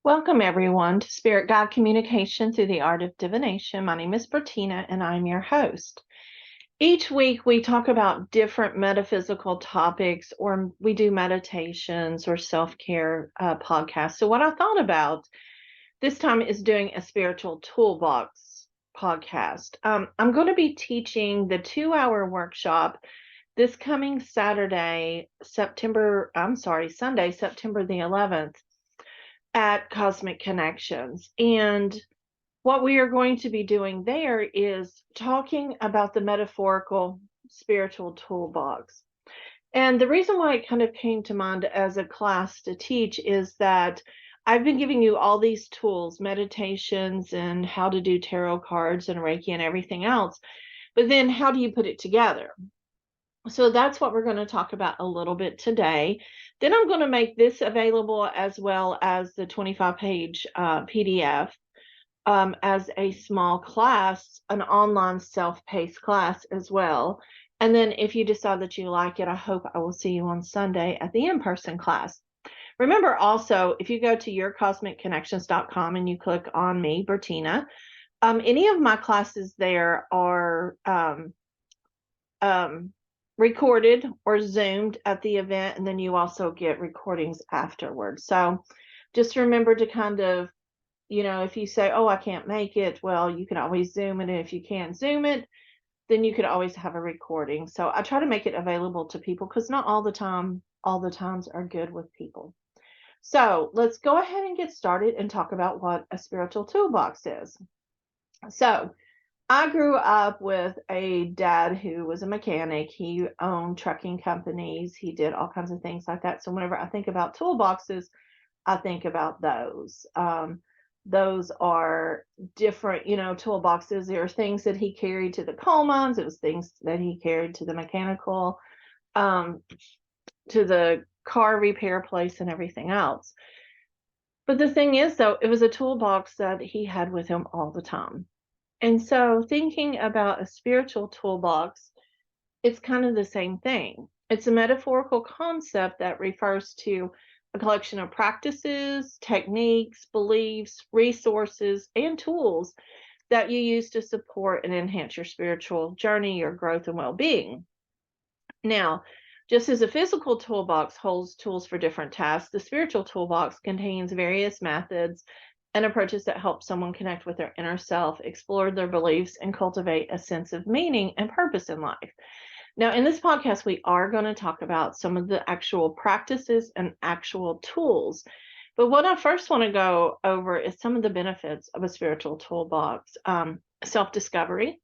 Welcome, everyone, to Spirit Guide Communication through the Art of Divination. My name is Bertina, and I'm your host. Each week, we talk about different metaphysical topics, or we do meditations or self-care podcasts. So what I thought about this time is doing a spiritual toolbox podcast. I'm going to be teaching the 2-hour workshop this coming Sunday, September the 11th at Cosmic Connections. And what we are going to be doing there is talking about the metaphorical spiritual toolbox. And the reason why it kind of came to mind as a class to teach is that I've been giving you all these tools, meditations, and how to do tarot cards and Reiki and everything else. But then how do you put it together? So that's what we're going to talk about a little bit today. Then I'm going to make this available as well as the 25-page PDF as a small class, an online self-paced class as well. And then if you decide that you like it, I hope I will see you on Sunday at the in-person class. Remember also, if you go to yourcosmicconnections.com and you click on me, Bertina, any of my classes there are recorded or Zoomed at the event, and then you also get recordings afterwards. So just remember to kind of, if you say, oh, I can't make it, well, you can always Zoom it. And if you can't Zoom it, then you could always have a recording. So I try to make it available to people because not all the times are good with people. So let's go ahead and get started and talk about what a spiritual toolbox is. So I grew up with a dad who was a mechanic. He owned trucking companies. He did all kinds of things like that. So whenever I think about toolboxes, I think about those. Those are different, toolboxes. There are things that he carried to the coal mines. It was things that he carried to the mechanical, to the car repair place and everything else. But the thing is, though, it was a toolbox that he had with him all the time. And so thinking about a spiritual toolbox, it's kind of the same thing. It's a metaphorical concept that refers to a collection of practices, techniques, beliefs, resources, and tools that you use to support and enhance your spiritual journey, your growth, and well-being. Now, just as a physical toolbox holds tools for different tasks, the spiritual toolbox contains various methods and approaches that help someone connect with their inner self, explore their beliefs, and cultivate a sense of meaning and purpose in life. Now, in this podcast, we are going to talk about some of the actual practices and actual tools. But what I first want to go over is some of the benefits of a spiritual toolbox. Self-discovery.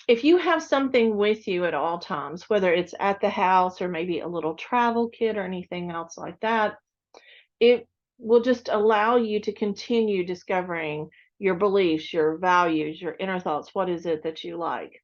If you have something with you at all times, whether it's at the house or maybe a little travel kit or anything else like that, it will just allow you to continue discovering your beliefs, your values, your inner thoughts. What is it that you like?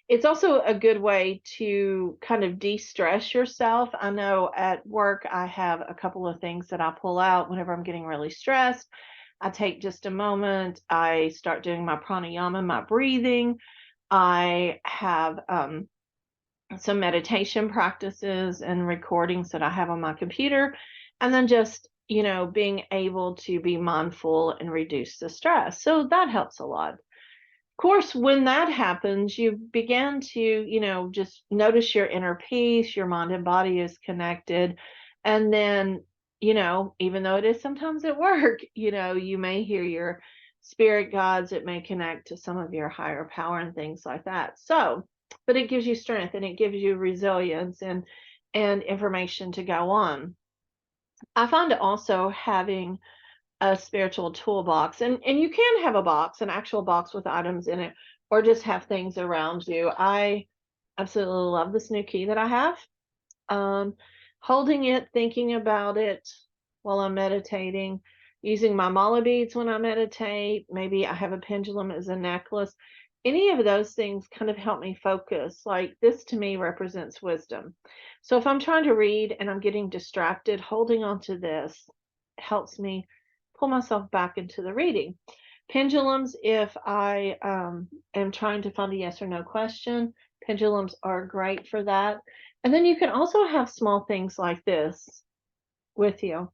It's also a good way to kind of de-stress yourself. I know at work, I have a couple of things that I pull out whenever I'm getting really stressed. I take just a moment. I start doing my pranayama, my breathing. I have some meditation practices and recordings that I have on my computer. And then just, being able to be mindful and reduce the stress. So that helps a lot. Of course, when that happens, you begin to, just notice your inner peace, your mind and body is connected. And then, even though it is sometimes at work, you may hear your spirit guides, it may connect to some of your higher power and things like that. So, but it gives you strength and it gives you resilience and information to go on. I find also having a spiritual toolbox, and you can have a box, an actual box with items in it, or just have things around you. I absolutely love this new key that I have. Holding it, thinking about it while I'm meditating, using my mala beads when I meditate. Maybe I have a pendulum as a necklace. Any of those things kind of help me focus. Like this to me represents wisdom. So if I'm trying to read and I'm getting distracted, holding on to this helps me pull myself back into the reading. Pendulums, if I am trying to find a yes or no question, pendulums are great for that. And then you can also have small things like this with you.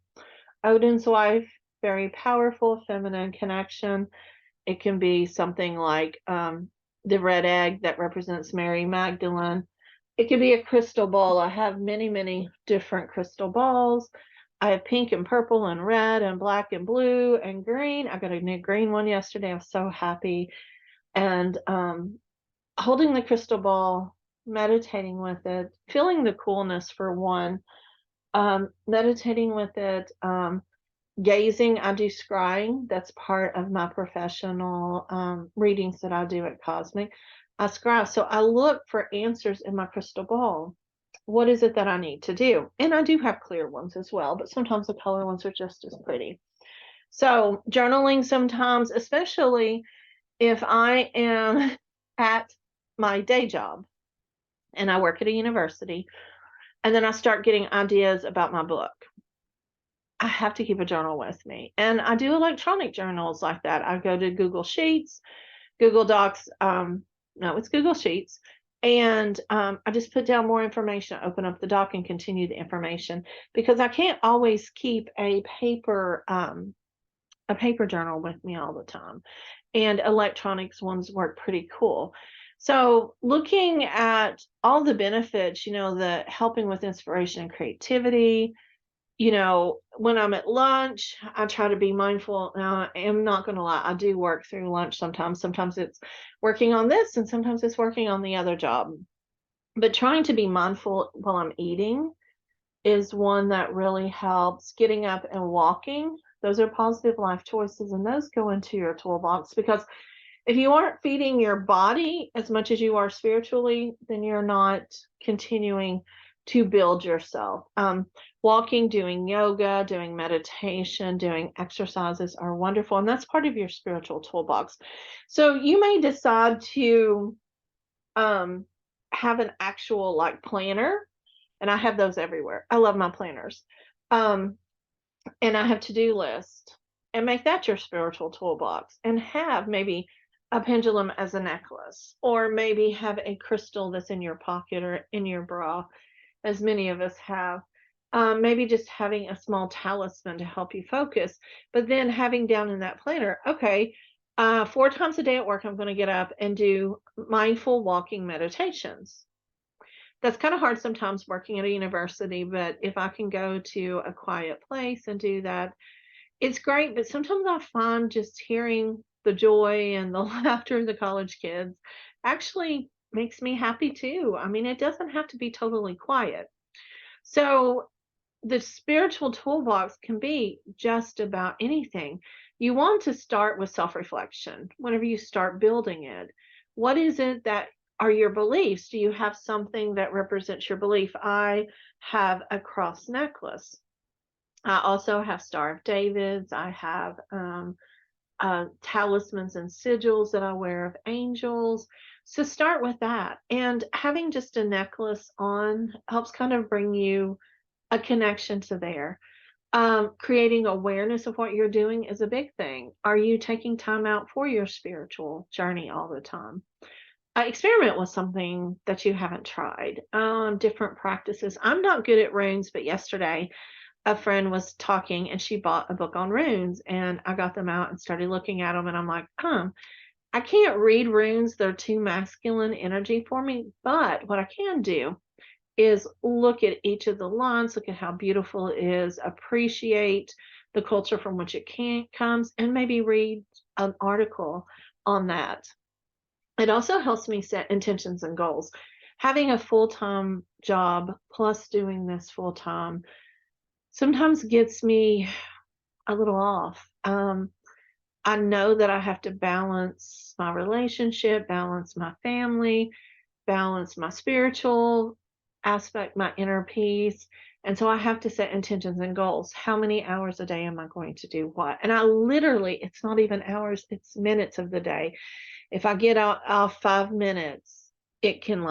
Odin's wife, very powerful feminine connection. It can be something like the red egg that represents Mary Magdalene. It could be a crystal ball. I have many, many different crystal balls. I have pink and purple and red and black and blue and green. I got a new green one yesterday. I was so happy. And holding the crystal ball, meditating with it, feeling the coolness for one, meditating with it, gazing. I do scrying. That's part of my professional readings that I do at Cosmic. I scry. So I look for answers in my crystal ball. What is it that I need to do? And I do have clear ones as well, but sometimes the color ones are just as pretty. So journaling sometimes, especially if I am at my day job and I work at a university, and then I start getting ideas about my book, I have to keep a journal with me. And I do electronic journals like that. I go to Google Sheets, Google Docs. No, it's Google Sheets. And I just put down more information, open up the doc and continue the information because I can't always keep a paper journal with me all the time. And electronics ones work pretty cool. So looking at all the benefits, the helping with inspiration and creativity, when I'm at lunch, I try to be mindful. Now, I am not going to lie, I do work through lunch sometimes. Sometimes it's working on this, and sometimes it's working on the other job. But trying to be mindful while I'm eating is one that really helps. Getting up and walking, those are positive life choices, and those go into your toolbox because if you aren't feeding your body as much as you are spiritually, then you're not continuing to build yourself. Walking, doing yoga, doing meditation, doing exercises are wonderful, and that's part of your spiritual toolbox. So you may decide to have an actual planner, and I have those everywhere. I love my planners. And I have to-do list, and make that your spiritual toolbox, and have maybe a pendulum as a necklace, or maybe have a crystal that's in your pocket or in your bra, as many of us have. Maybe just having a small talisman to help you focus, but then having down in that planner, okay, 4 times a day at work, I'm going to get up and do mindful walking meditations. That's kind of hard sometimes working at a university, but if I can go to a quiet place and do that, it's great. But sometimes I find just hearing the joy and the laughter of the college kids actually makes me happy too. I mean, it doesn't have to be totally quiet. So the spiritual toolbox can be just about anything. You want to start with self-reflection whenever you start building it. What is it that are your beliefs? Do you have something that represents your belief? I have a cross necklace. I also have Star of David's. I have talismans and sigils that I wear of angels. So start with that. And having just a necklace on helps kind of bring you a connection to there. Creating awareness of what you're doing is a big thing. Are you taking time out for your spiritual journey all the time? Experiment with something that you haven't tried. Different practices. I'm not good at runes, but yesterday a friend was talking and she bought a book on runes, and I got them out and started looking at them, and I'm like, I can't read runes. They're too masculine energy for me. But what I can do is look at each of the lines, look at how beautiful it is, appreciate the culture from which it comes, and maybe read an article on that. It also helps me set intentions and goals. Having a full-time job plus doing this full-time sometimes gets me a little off. I know that I have to balance my relationship, balance my family, balance my spiritual aspect, my inner peace. And so I have to set intentions and goals. How many hours a day am I going to do what? And I literally, it's not even hours, it's minutes of the day. If I get off 5 minutes, it can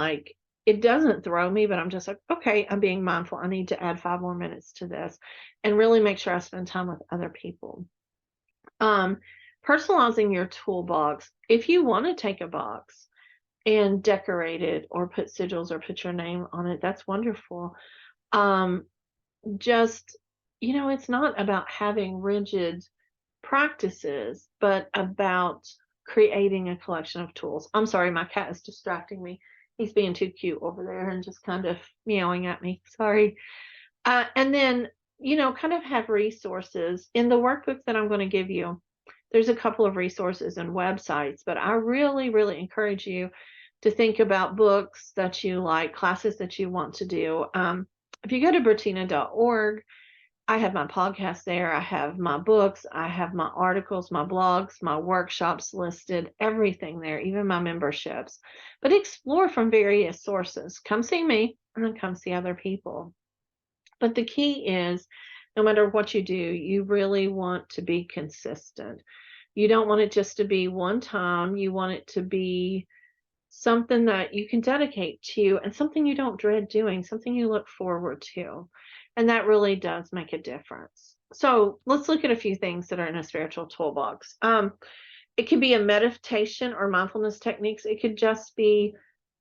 it doesn't throw me, but I'm just like, okay, I'm being mindful. I need to add 5 more minutes to this and really make sure I spend time with other people. Personalizing your toolbox. If you want to take a box and decorate it or put sigils or put your name on it, that's wonderful. Just, it's not about having rigid practices, but about creating a collection of tools. I'm sorry, my cat is distracting me. He's being too cute over there and just kind of meowing at me. Sorry. And then, kind of have resources in the workbook that I'm going to give you. There's a couple of resources and websites, but I really, really encourage you to think about books that you like, classes that you want to do. If you go to bertina.org, I have my podcast there. I have my books. I have my articles, my blogs, my workshops listed, everything there, even my memberships. But explore from various sources. Come see me and then come see other people. But the key is no matter what you do, you really want to be consistent. You don't want it just to be one time. You want it to be something that you can dedicate to and something you don't dread doing, something you look forward to. And that really does make a difference. So let's look at a few things that are in a spiritual toolbox. It could be a meditation or mindfulness techniques. It could just be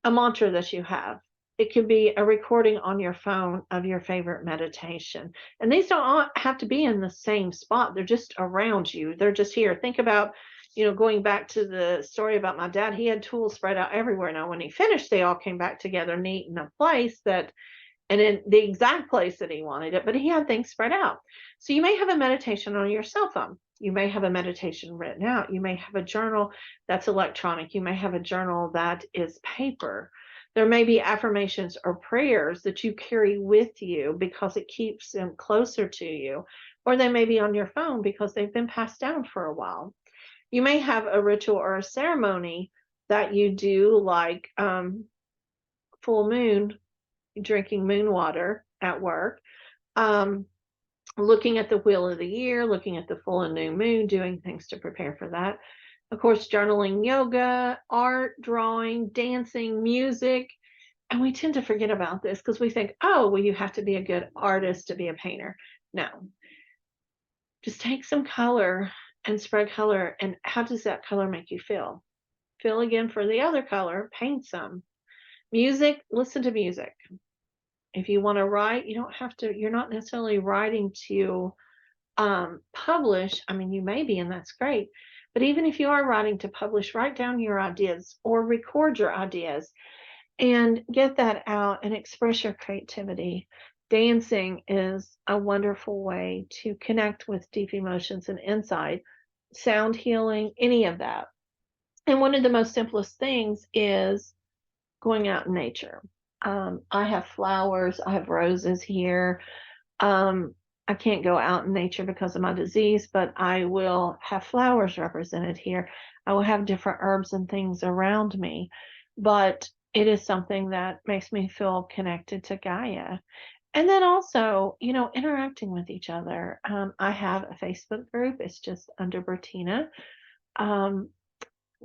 a mantra that you have. It could be a recording on your phone of your favorite meditation. And these don't all have to be in the same spot. They're just around you. They're just here. Think about, going back to the story about my dad, he had tools spread out everywhere. Now, when he finished, they all came back together neat in a place and in the exact place that he wanted it, but he had things spread out. So you may have a meditation on your cell phone. You may have a meditation written out. You may have a journal that's electronic. You may have a journal that is paper. There may be affirmations or prayers that you carry with you because it keeps them closer to you, or they may be on your phone because they've been passed down for a while. You may have a ritual or a ceremony that you do, like full moon, drinking moon water at work, looking at the wheel of the year, looking at the full and new moon, doing things to prepare for that. Of course, journaling, yoga, art, drawing, dancing, music. And we tend to forget about this because we think, oh, well, you have to be a good artist to be a painter. No, just take some color and spread color. And how does that color make you feel? Feel again for the other color, paint some. Music, listen to music. If you want to write, you don't have to, you're not necessarily writing to publish. I mean, you may be, and that's great. But even if you are writing to publish, write down your ideas or record your ideas and get that out and express your creativity. Dancing is a wonderful way to connect with deep emotions and insight, sound healing, any of that. And one of the most simplest things is going out in nature. I have flowers, I have roses here. I can't go out in nature because of my disease, but I will have flowers represented here. I will have different herbs and things around me, but it is something that makes me feel connected to Gaia. And then also, interacting with each other. I have a Facebook group. It's just under Bertina. Um,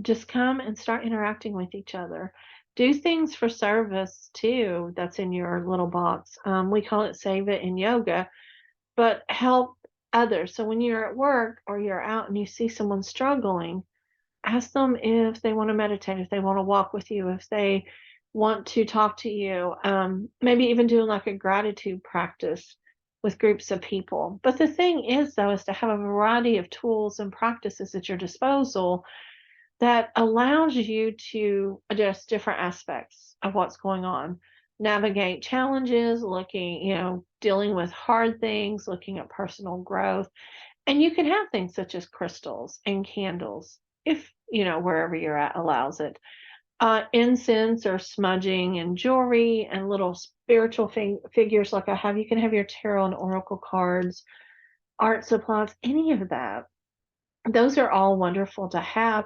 just come and start interacting with each other. Do things for service too. That's in your little box. We call it Save It in yoga, but help others. So when you're at work or you're out and you see someone struggling, ask them if they want to meditate, if they want to walk with you, if they want to talk to you. Maybe even doing like a gratitude practice with groups of people. But the thing is, though, is to have a variety of tools and practices at your disposal that allows you to address different aspects of what's going on, navigate challenges, looking, dealing with hard things, looking at personal growth. And you can have things such as crystals and candles, if, wherever you're at allows it. Incense or smudging and jewelry and little spiritual figures like I have. You can have your tarot and oracle cards, art supplies, any of that. Those are all wonderful to have.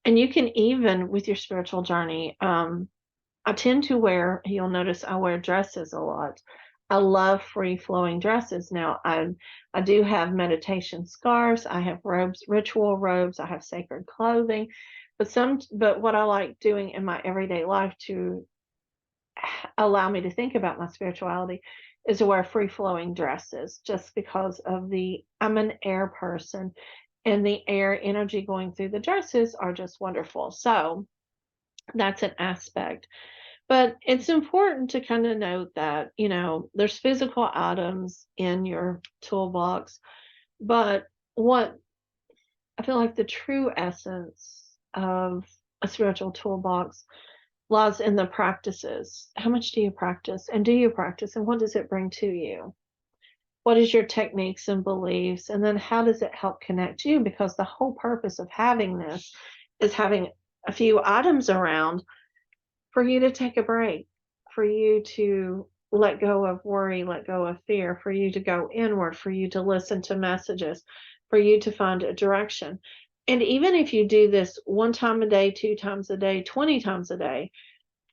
And you can even, with your spiritual journey, I tend to you'll notice I wear dresses a lot. I love free flowing dresses. Now, I do have meditation scarves. I have robes, ritual robes. I have sacred clothing. But what I like doing in my everyday life to allow me to think about my spirituality is to wear free flowing dresses just because I'm an air person and the air energy going through the dresses are just wonderful. So that's an aspect. But it's important to kind of note that, there's physical items in your toolbox, but what I feel like the true essence of a spiritual toolbox lies in the practices. How much do you practice? And do you practice? And what does it bring to you? What is your techniques and beliefs? And then how does it help connect you? Because the whole purpose of having this is having a few items around for you to take a break, for you to let go of worry, let go of fear, for you to go inward, for you to listen to messages, for you to find a direction. And even if you do this one time a day, two times a day, 20 times a day,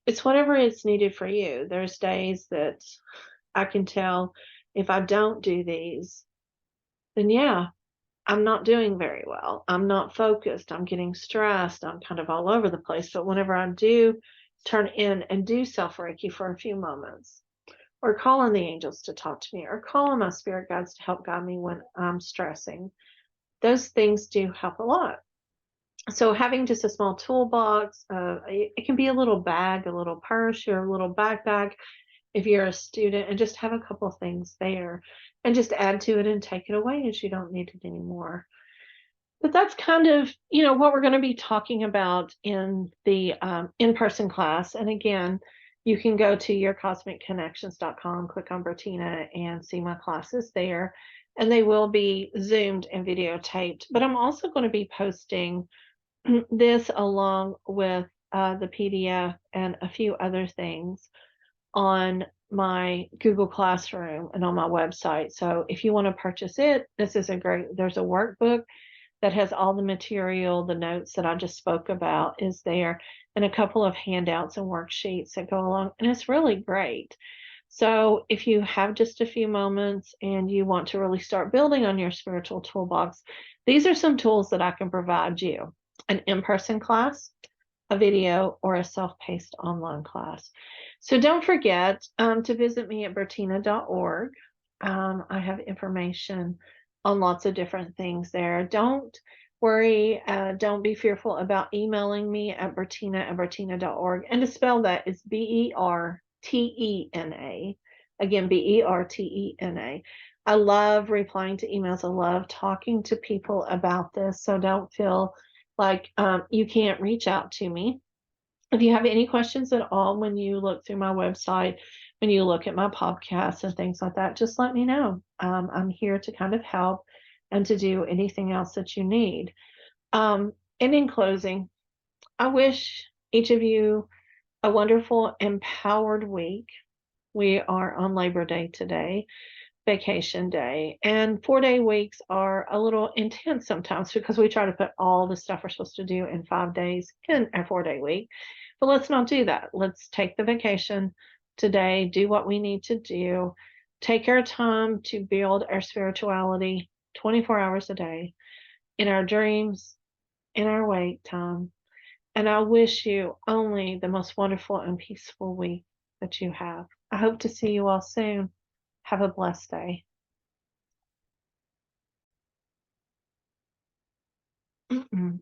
it's whatever is needed for you. There's days that I can tell if I don't do these, then yeah, I'm not doing very well. I'm not focused. I'm getting stressed. I'm kind of all over the place. But whenever I do turn in and do self Reiki for a few moments, or call on the angels to talk to me, or call on my spirit guides to help guide me when I'm stressing, those things do help a lot. So having just a small toolbox, it can be a little bag, a little purse, or a little backpack if you're a student, and just have a couple of things there and just add to it and take it away as you don't need it anymore. But that's kind of, what we're going to be talking about in the in-person class. And again, you can go to yourcosmicconnections.com, click on Bertina, and see my classes there. And they will be Zoomed and videotaped. But I'm also going to be posting this along with the PDF and a few other things on my Google Classroom and on my website. So if you want to purchase it, there's a workbook that has all the material, the notes that I just spoke about is there, and a couple of handouts and worksheets that go along, and it's really great. So if you have just a few moments and you want to really start building on your spiritual toolbox, these are some tools that I can provide you: an in-person class, a video, or a self-paced online class. So don't forget to visit me at bertina.org. I have information on lots of different things there. Don't worry, don't be fearful about emailing me at bertina@bertina.org. And to spell that is Bertena. Again, Bertena. I love replying to emails. I love talking to people about this. So don't feel like you can't reach out to me. If you have any questions at all when you look through my website, when you look at my podcasts and things like that, just let me know. I'm here to kind of help and to do anything else that you need. And in closing, I wish each of you a wonderful, empowered week. We are on Labor Day today, vacation day, and 4-day weeks are a little intense sometimes because we try to put all the stuff we're supposed to do in 5 days in a 4-day week. But let's not do that. Let's take the vacation today, do what we need to do, take our time to build our spirituality 24 hours a day in our dreams, in our wake time. And I wish you only the most wonderful and peaceful week that you have. I hope to see you all soon. Have a blessed day. Mm-mm.